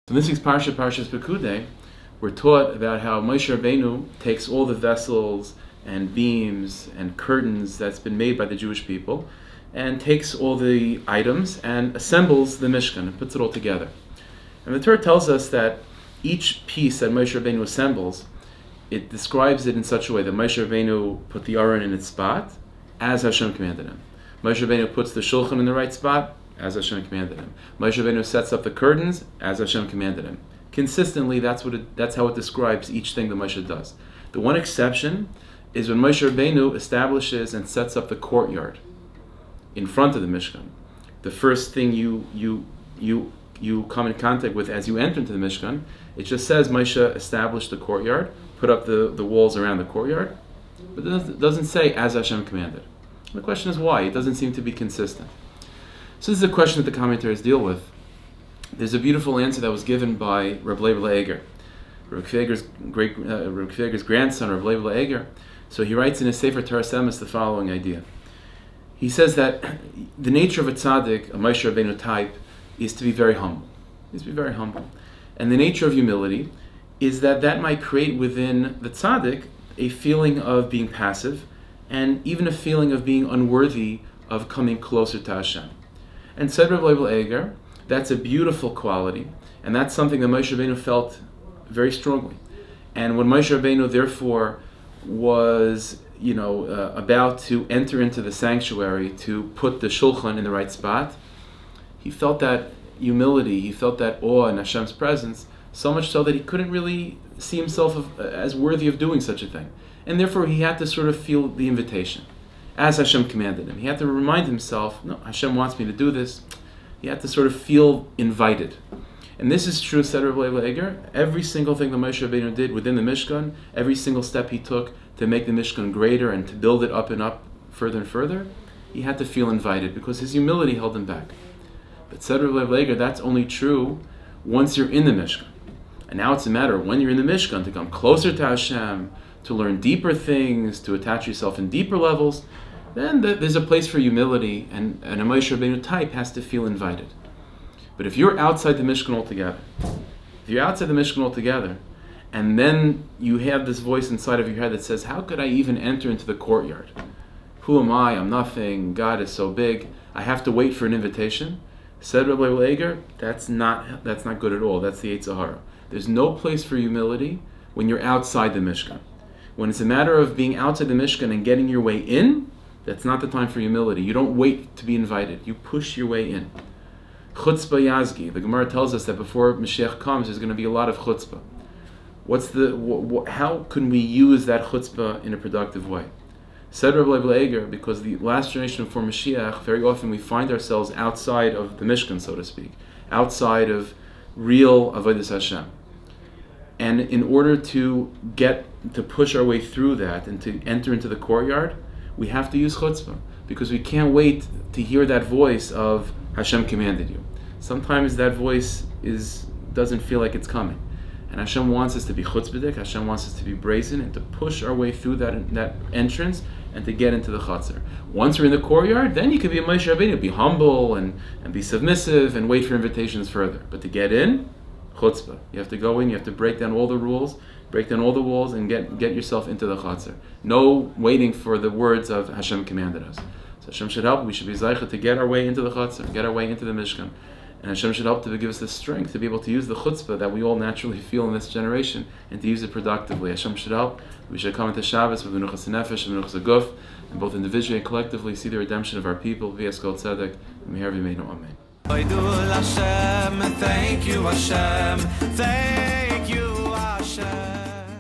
So in this week's Parshas Pekudei, we're taught about how Moshe Rabbeinu takes all the vessels and beams and curtains that's been made by the Jewish people and takes all the items and assembles the Mishkan and puts it all together. And the Torah tells us that each piece that Moshe Rabbeinu assembles, it describes it in such a way that Moshe Rabbeinu put the Aron in its spot as Hashem commanded him. Moshe Rabbeinu puts the Shulchan in the right spot as Hashem commanded him. Moshe Rabbeinu sets up the curtains as Hashem commanded him. Consistently, that's how it describes each thing that Moshe does. The one exception is when Moshe Rabbeinu establishes and sets up the courtyard in front of the Mishkan. The first thing you come in contact with as you enter into the Mishkan, it just says Moshe established the courtyard, put up the walls around the courtyard, but it doesn't say as Hashem commanded. The question is why? It doesn't seem to be consistent. So this is a question that the commentators deal with. There's a beautiful answer that was given by Reb Leib Eger, Reb Eger's grandson, Reb Leib Eger. So he writes in his Sefer Torah Semes the following idea. He says that the nature of a tzaddik, a Moshe Rabbeinu type, is to be very humble. Is to be very humble. And the nature of humility is that might create within the tzaddik a feeling of being passive and even a feeling of being unworthy of coming closer to Hashem. And said Reb Leib Eger, that's a beautiful quality, and that's something that Moshe Rabbeinu felt very strongly. And when Moshe Rabbeinu therefore was about to enter into the sanctuary to put the Shulchan in the right spot, he felt that humility, he felt that awe in Hashem's presence, so much so that he couldn't really see himself as worthy of doing such a thing. And therefore he had to sort of feel the invitation, as Hashem commanded him. He had to remind himself, no, Hashem wants me to do this. He had to sort of feel invited. And this is true, said Reb Leib Eger. Every single thing that Moshe Rabbeinu did within the Mishkan, every single step he took to make the Mishkan greater and to build it up and up further and further, he had to feel invited because his humility held him back. But said Reb Leib Eger, that's only true once you're in the Mishkan. And now it's a matter of when you're in the Mishkan to come closer to Hashem, to learn deeper things, to attach yourself in deeper levels. Then there's a place for humility, and a Moshe Rabbeinu type has to feel invited. But if you're outside the Mishkan altogether, and then you have this voice inside of your head that says, how could I even enter into the courtyard? Who am I? I'm nothing. God is so big. I have to wait for an invitation. Said Reb Leib Eger, that's not good at all. That's the Yetzer Hara. There's no place for humility when you're outside the Mishkan. When it's a matter of being outside the Mishkan and getting your way in, that's not the time for humility. You don't wait to be invited. You push your way in. Chutzpah yazgi. The Gemara tells us that before Mashiach comes, there's going to be a lot of chutzpah. How can we use that chutzpah in a productive way? Said Reb Leib Eger, because the last generation before Mashiach, very often we find ourselves outside of the Mishkan, so to speak, outside of real avodas Hashem. And in order to push our way through that and to enter into the courtyard, we have to use chutzpah, because we can't wait to hear that voice of Hashem commanded you. Sometimes that voice doesn't feel like it's coming. And Hashem wants us to be chutzpahdik, Hashem wants us to be brazen and to push our way through that entrance and to get into the chutzner. Once we're in the courtyard, then you can be a Moshe Rabbeinu, be humble and be submissive and wait for invitations further. But to get in, chutzpah. You have to go in, you have to break down all the rules, break down all the walls, and get yourself into the chutzner. No waiting for the words of Hashem commanded us. So Hashem should help. We should be zeicha to get our way into the chutzner, get our way into the Mishkan. And Hashem should help to give us the strength to be able to use the chutzpah that we all naturally feel in this generation and to use it productively. Hashem should help. We should come into Shabbos with menuchas nefesh and menuchas guf, and both individually and collectively see the redemption of our people. V'yas kol tzedek. Meher v'meinu amen. Thank you, Hashem. Thank